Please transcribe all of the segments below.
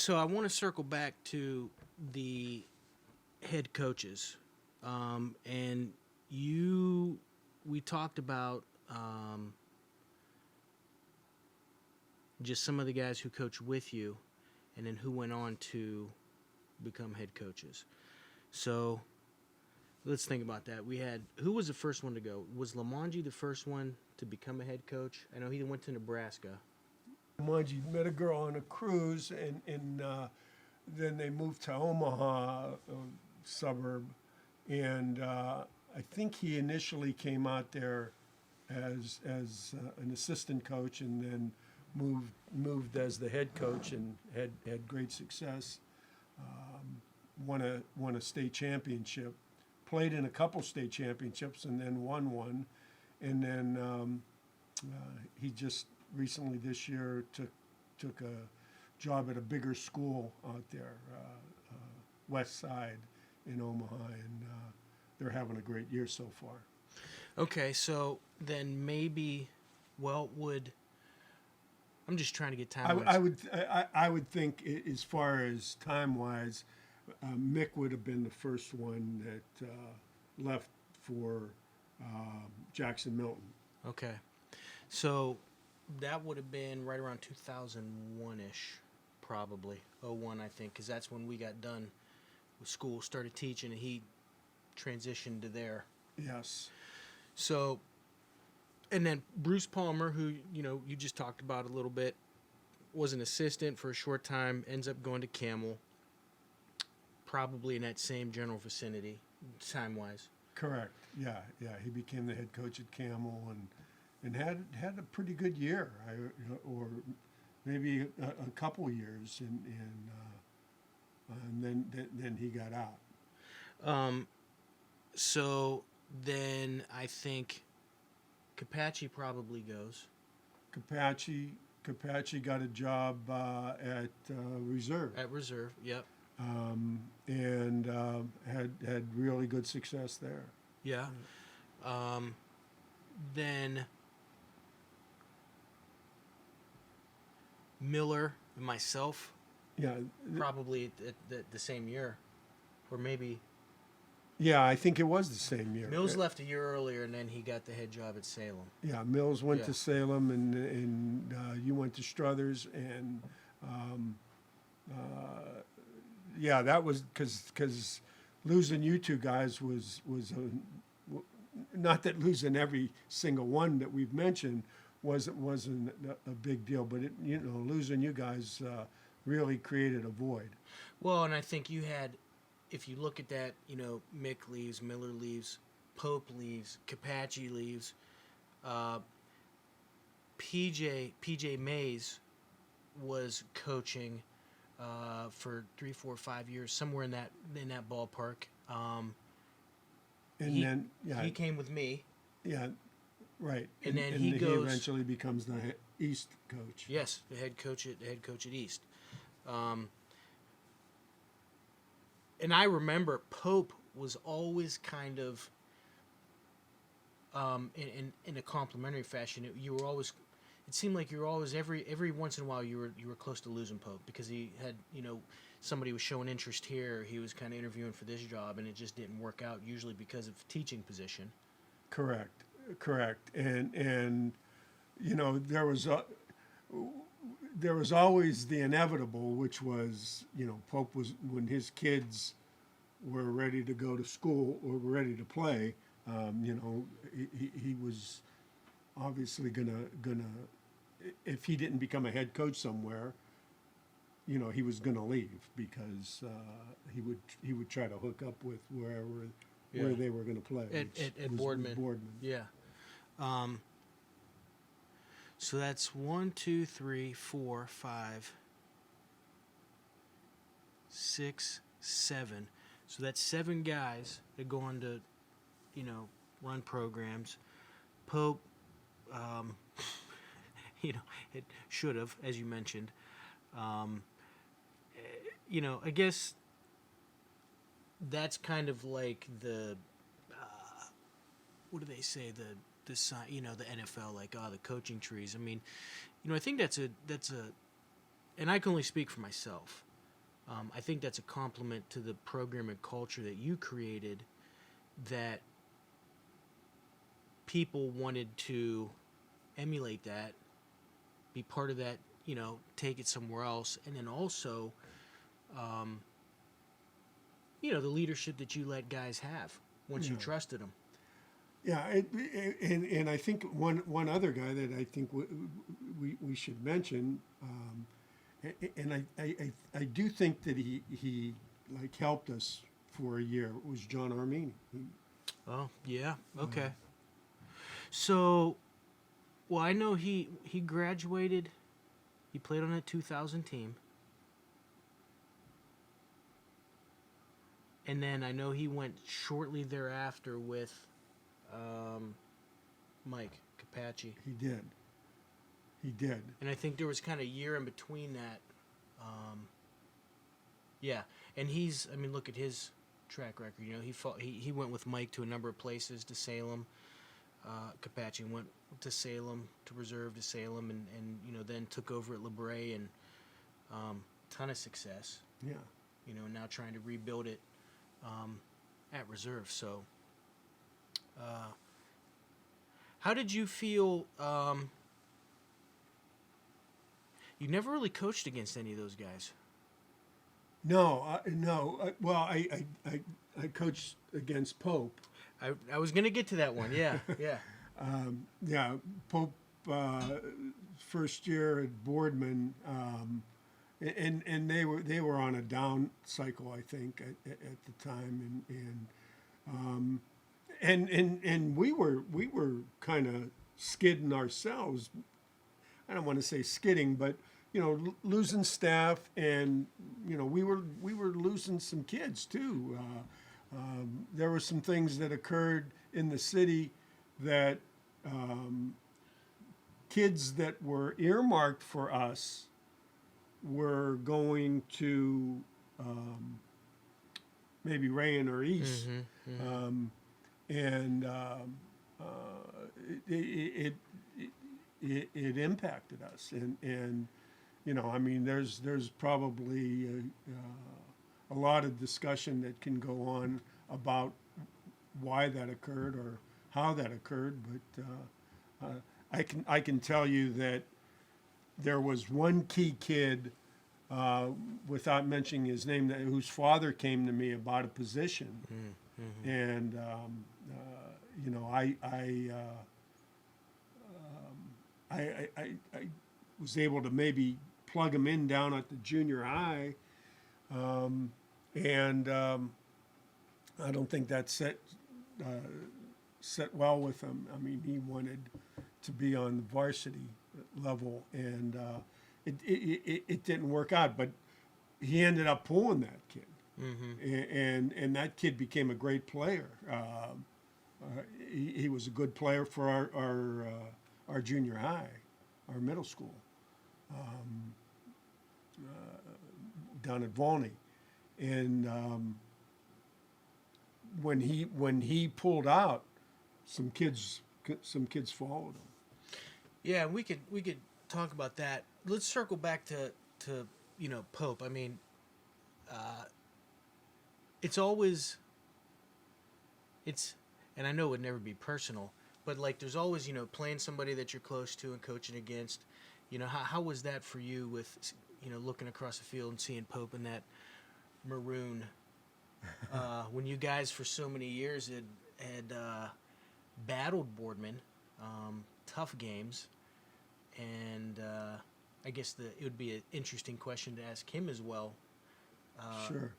So I want to circle back to the head coaches, and we talked about just some of the guys who coached with you, and then who went on to become head coaches. So let's think about that. Who was the first one to go? Was Lamonji the first one to become a head coach? I know he went to Nebraska. Lamonji met a girl on a cruise, and then they moved to Omaha, a suburb, and I think he initially came out there as an assistant coach, and then moved as the head coach, and had great success. Won a state championship, played in a couple state championships, and then won one, and then he just recently this year took a job at a bigger school out there, West Side in Omaha, and they're having a great year so far. Okay, so then maybe, I'm just trying to get time. I would think, as far as time wise, Mick would have been the first one that left for Jackson Milton. Okay, so that would have been right around 2001-ish, probably 01, I think, because that's when we got done with school, started teaching, and he transitioned to there. Yes. So, and then Bruce Palmer, who you just talked about a little bit, was an assistant for a short time, ends up going to Camel, probably in that same general vicinity, time-wise. Correct. Yeah. He became the head coach at Camel, and had a pretty good year, or maybe a couple years, and then he got out. So then I think Capacci probably goes. Capacci got a job at Reserve. At Reserve, yep. And had really good success there. Yeah. Then Miller and myself. Yeah. Probably at the same year, or maybe. Yeah, I think it was the same year. Mills left a year earlier, and then he got the head job at Salem. Yeah, Mills went to Salem, and you went to Struthers, and that was because losing you two guys was not that losing every single one that we've mentioned wasn't a big deal, but losing you guys really created a void. Well, and I think you had. If you look at that, Mick leaves, Miller leaves, Pope leaves, Capacci leaves, PJ Mays was coaching for 3, 4, 5 years, somewhere in that ballpark. He came with me. Yeah, right. And then he eventually becomes the East coach. Yes, the head coach at East. And I remember Pope was always kind of, in a complimentary fashion. It seemed like you were always every once in a while you were close to losing Pope, because he had somebody was showing interest here. He was kind of interviewing for this job, and it just didn't work out. Usually because of teaching position. Correct, and there was always the inevitable, which was, Pope was, when his kids were ready to go to school or were ready to play, he was obviously gonna, if he didn't become a head coach somewhere, he was gonna leave, because he would try to hook up with where they were gonna play. At Boardman. Yeah. So that's 1, 2, 3, 4, 5, 6, 7. So that's 7 guys that go on to, run programs. Pope, it should have, as you mentioned. I guess that's kind of like the, what do they say, the NFL, like, the coaching trees. I mean, I think that's a, and I can only speak for myself. I think that's a compliment to the program and culture that you created, that people wanted to emulate that, be part of that, take it somewhere else. And then also, the leadership that you let guys have once you trusted them. Yeah, and I think one other guy that I think we should mention, and I do think that he like helped us for a year, was John Armini. Oh, yeah. Okay. So, well, I know he graduated. He played on that 2000 team. And then I know he went shortly thereafter with Mike Capacci. He did. And I think there was kind of a year in between that. Yeah. And look at his track record. He went with Mike to a number of places, to Salem. Capacci went to Salem, to reserve to Salem, and then took over at LeBray, and ton of success. Yeah. Now trying to rebuild it at reserve. So, how did you feel? You never really coached against any of those guys. No. Well, I coached against Pope. I was going to get to that one. Yeah, yeah. Yeah, Pope, first year at Boardman, and they were on a down cycle, I think, at the time, and we were kind of skidding ourselves. I don't want to say skidding, but losing staff, and we were losing some kids too. There were some things that occurred in the city that kids that were earmarked for us were going to maybe Rayen or East. And it impacted us. And there's probably a lot of discussion that can go on about why that occurred or how that occurred, but I can tell you that there was one key kid, without mentioning his name, whose father came to me about a position, and I was able to maybe plug him in down at the junior high, and I don't think that set well with him. I mean, he wanted to be on the varsity level, and it didn't work out. But he ended up pulling that kid, and that kid became a great player. He was a good player for our junior high, our middle school, down at Volney, and when he pulled out, some kids followed him. Yeah, we could talk about that. Let's circle back to Pope. I mean, and I know it would never be personal, but like there's always playing somebody that you're close to and coaching against. How was that for you with looking across the field and seeing Pope in that maroon? When you guys for so many years had battled Boardman, tough games, and I guess it would be an interesting question to ask him as well. Sure.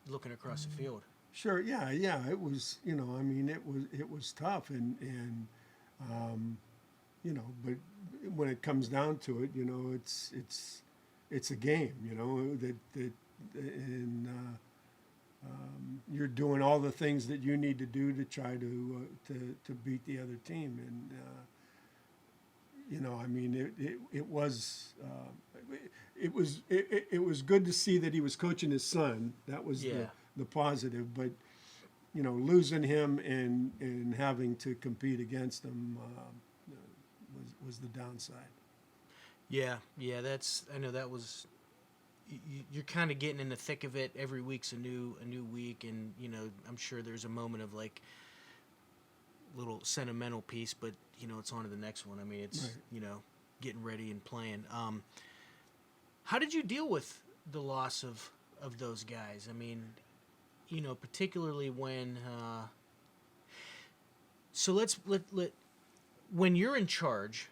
Looking across the field. Sure. Yeah. It was. It was tough, and but when it comes down to it, it's a game. And you're doing all the things that you need to do to try to beat the other team, and it was good to see that he was coaching his son. That was the positive, but losing him and having to compete against him was the downside. Yeah, I know that was you're kind of getting in the thick of it. Every week's a new week, and I'm sure there's a moment of like little sentimental piece, but it's on to the next one. I mean, it's Right. getting ready and playing. How did you deal with the loss of those guys? I mean, particularly when so let when you're in charge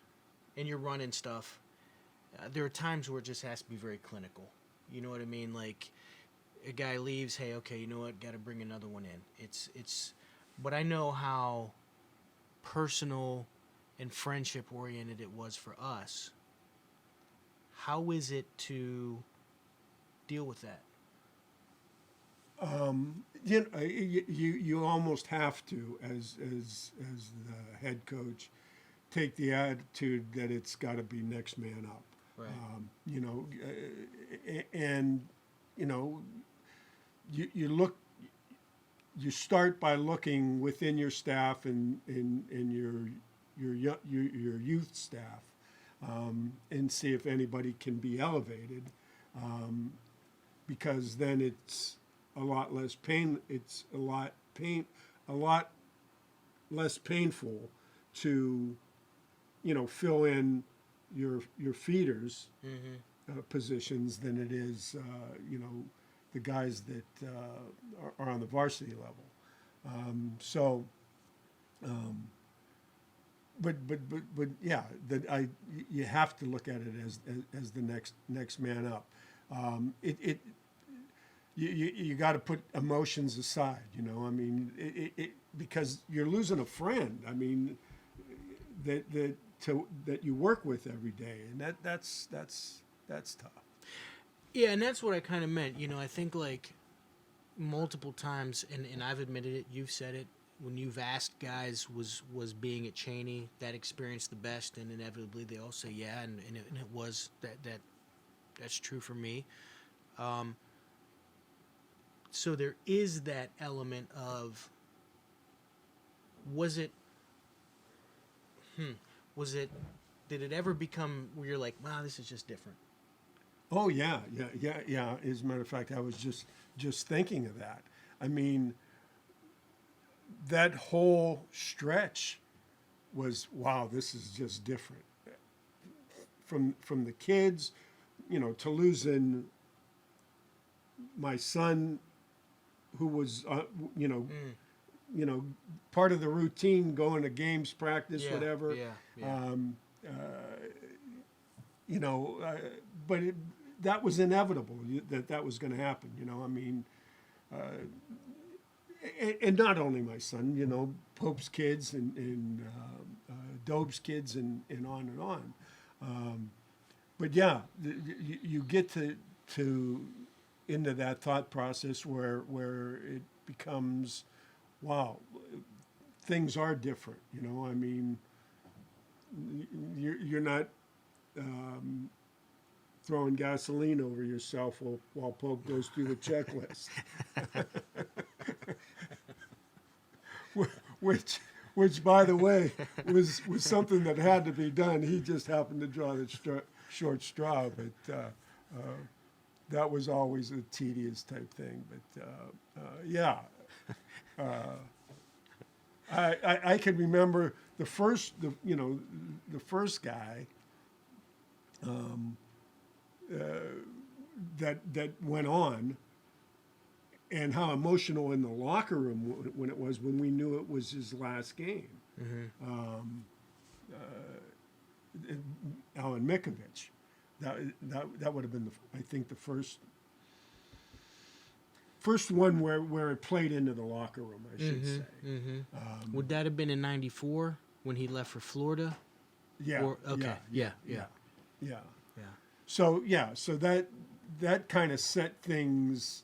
and you're running stuff, there are times where it just has to be very clinical. You know what I mean? Like a guy leaves, hey, okay, you know what? Got to bring another one in. It's but I know how personal and friendship oriented it was for us. How is it to deal with that? You almost have to, as the head coach, take the attitude that it's got to be next man up. Right. And you look. You start by looking within your staff and your youth staff, and see if anybody can be elevated, because then it's a lot less pain. It's a lot less painful to fill in your feeders positions than it is the guys that are on the varsity level. But yeah, you have to look at it as the next man up. You got to put emotions aside. I mean, because you're losing a friend. I mean, that you work with every day, and that's tough. Yeah, and that's what I kind of meant. I think like multiple times, and I've admitted it, you've said it, when you've asked guys was being at Chaney that experience the best, and inevitably they all say yeah, and it was that's true for me. So there is that element of did it ever become where you're like, wow, this is just different? Oh yeah. As a matter of fact, I was just thinking of that. I mean, that whole stretch was, wow, this is just different. From the kids, to losing my son, who was part of the routine, going to games, practice, whatever. Yeah. But that was inevitable that was going to happen. I mean, and not only my son, Pope's kids and Dobe's kids and on and on. But yeah, you get to into that thought process where it becomes, wow, things are different. I mean, you're not throwing gasoline over yourself while Pope goes through the checklist. Which, by the way, was something that had to be done. He just happened to draw the short straw, but that was always a tedious type thing. But yeah, I can remember the first guy that went on, and how emotional in the locker room when it was, when we knew it was his last game. Alan Mikovich. That would have been I think the first one where it played into the locker room, I should say. Would that have been in '94 when he left for Florida? Yeah. Okay. Yeah. So that kind of set things,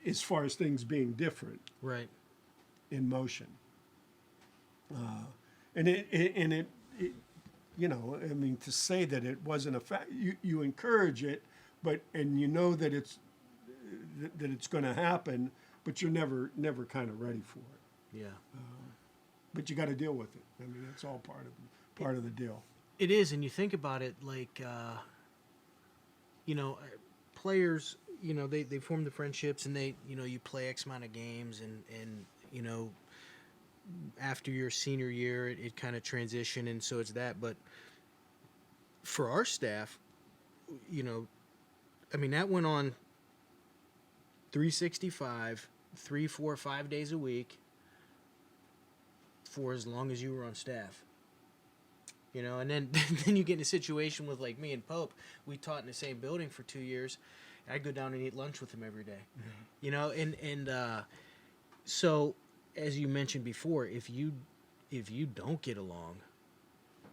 as far as things being different, Right. in motion. And it I mean, to say that it wasn't a fact, you encourage it, and that it's going to happen, but you're never kind of ready for it. Yeah. But you got to deal with it. I mean, it's all part of the deal. It is, and you think about it like players, they form the friendships, and you play X amount of games, and after your senior year, it kind of transition, and so it's that. But for our staff, that went on 365, 3, 4, 5 days a week for as long as you were on staff. And then then you get in a situation with, like, me and Pope. We taught in the same building for 2 years. I'd go down and eat lunch with him every day. Mm-hmm. So as you mentioned before, if you don't get along,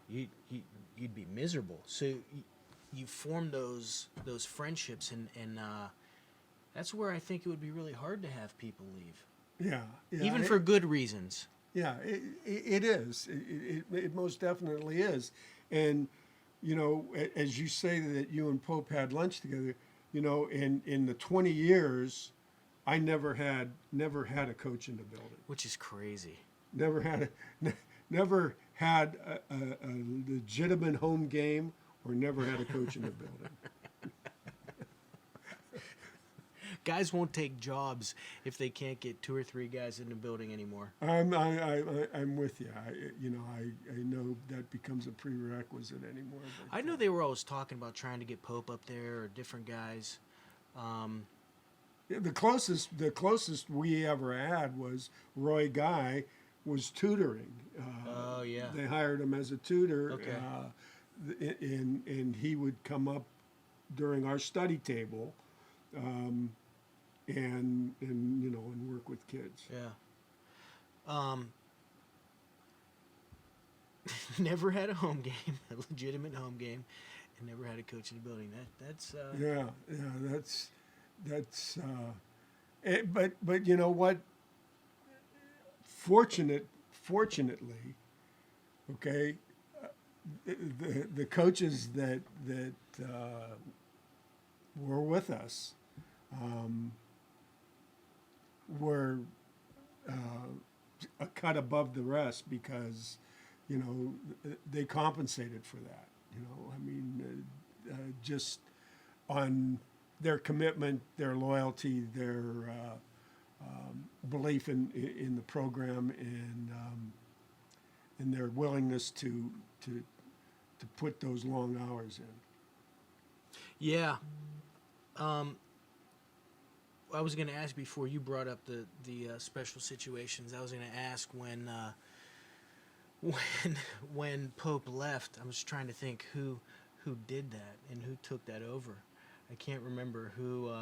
you'd be miserable. So you form those friendships, and that's where I think it would be really hard to have people leave. Yeah. Even for good reasons. Yeah, it is. It most definitely is. And, as you say that you and Pope had lunch together, in the 20 years, I never had a coach in the building. Which is crazy. Never had a legitimate home game, or never had a coach in the building. Guys won't take jobs if they can't get 2 or 3 guys in the building anymore. I'm with you. I know that becomes a prerequisite anymore. I know they were always talking about trying to get Pope up there, or different guys. The closest we ever had was Roy Guy was tutoring. Oh yeah. They hired him as a tutor. Okay. And he would come up during our study table. And work with kids. Yeah. Never had a home game, a legitimate home game, and never had a coach in the building. That's but you know what? Fortunately, okay, the coaches that were with us. Were a cut above the rest because, they compensated for that. Just on their commitment, their loyalty, their belief in the program, and their willingness to put those long hours in. Yeah. I was going to ask before you brought up the special situations. I was going to ask when Pope left. I was trying to think who did that and who took that over. I can't remember who.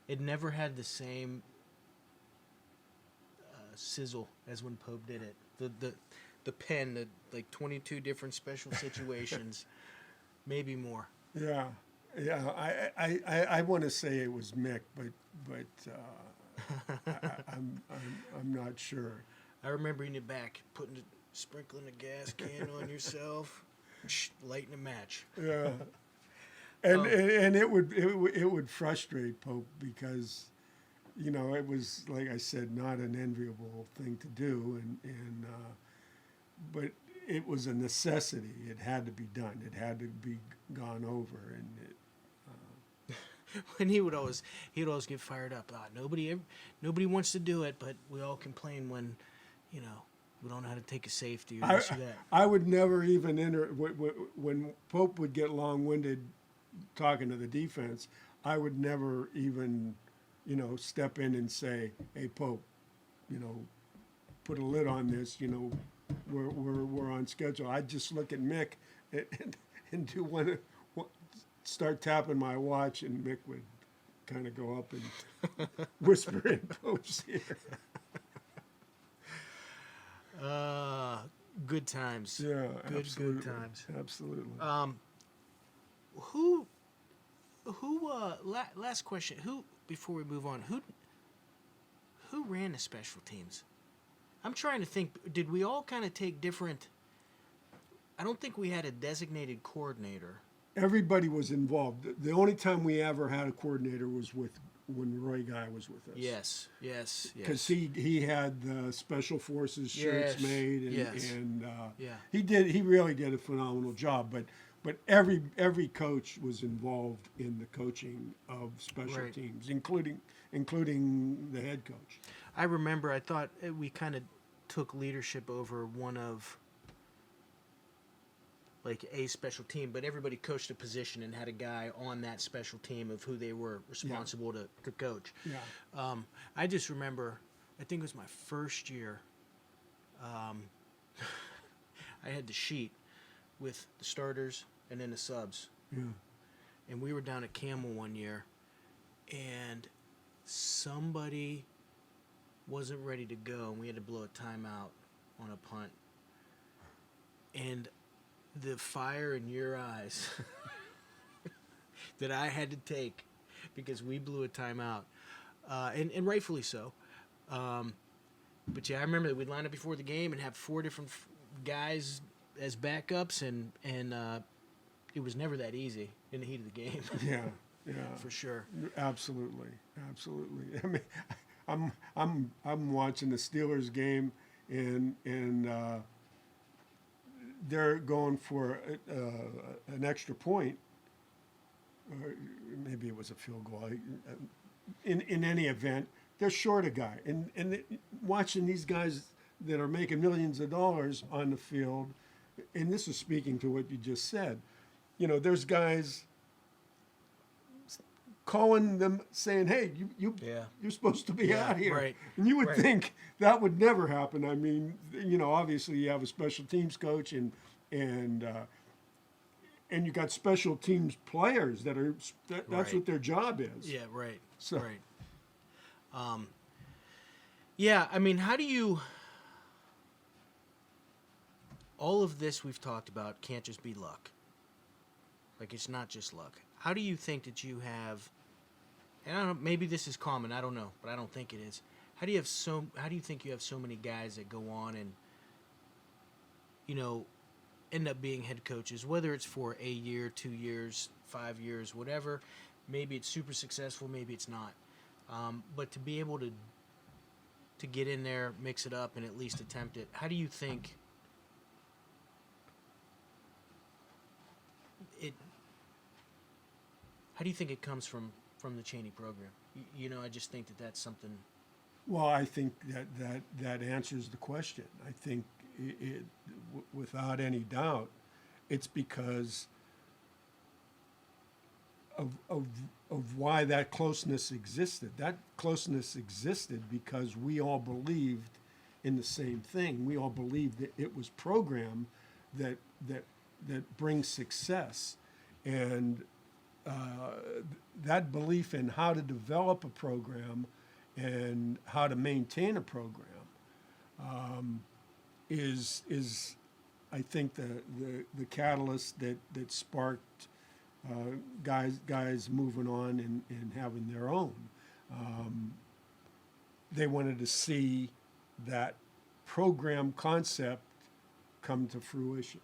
It never had the same sizzle as when Pope did it. The pen, like 22 different special situations, maybe more. Yeah. Yeah, I want to say it was Mick, but I'm not sure. I remember in the back sprinkling a gas can on yourself, lighting a match. Yeah, and it would frustrate Pope because, it was, like I said, not an enviable thing to do, but it was a necessity. It had to be done. It had to be gone over, and when he would always get fired up. Nobody wants to do it, but we all complain when, we don't know how to take a safety or this or that. I would never even enter when Pope would get long-winded talking to the defense. I would never even, step in and say, "Hey, Pope, put a lid on this. We're on schedule." I'd just look at Mick and do one. Start tapping my watch, and Mick would kind of go up and whisper in Pope's ear. Good times. Yeah, good times. Absolutely. Last question. Before we move on, who ran the special teams? I'm trying to think. Did we all kind of take different? I don't think we had a designated coordinator. Everybody was involved. The only time we ever had a coordinator was when Roy Guy was with us. Yes. Because he had the special forces shirts made, and yes. he really did a phenomenal job. But but every coach was involved in the coaching of special Right. teams, including the head coach. I remember I thought we kind of took leadership over one of like a special team, but everybody coached a position and had a guy on that special team of who they were responsible to coach. Yeah. I just remember, I think it was my first year, I had the sheet with the starters and then the subs. Yeah. And we were down at Camel one year, and somebody wasn't ready to go, and we had to blow a timeout on a punt. And the fire in your eyes that I had to take because we blew a timeout, and rightfully so. But yeah, I remember that we'd line up before the game and have 4 different guys as backups, and it was never that easy in the heat of the game. Yeah. Yeah. For sure. Absolutely. I mean, I'm watching the Steelers game, and they're going for an extra point, or maybe it was a field goal. In any event, they're short a guy, and watching these guys that are making millions of dollars on the field, and this is speaking to what you just said. You know, there's guys calling them, saying, "Hey, you're supposed to be out here," right. And you would Right. think that would never happen. I mean, you know, obviously you have a special teams coach, and you got special teams players that's Right. what their job is. Yeah, right. So- Right. Yeah, I mean, how do you... All of this we've talked about can't just be luck. Like, it's not just luck. How do you think that you have... And I don't know, maybe this is common, I don't know, but I don't think it is. How do you think you have so many guys that go on and, you know, end up being head coaches, whether it's for a year, 2 years, 5 years, whatever. Maybe it's super successful, maybe it's not. But to be able to get in there, mix it up, and at least attempt it, how do you think it comes from the Chaney program? You know, I just think that that's something. Well, I think that answers the question. I think without any doubt, it's because of why that closeness existed. That closeness existed because we all believed in the same thing. We all believed that it was program that brings success, and that belief in how to develop a program and how to maintain a program is I think the catalyst that sparked guys moving on and having their own. They wanted to see that program concept come to fruition.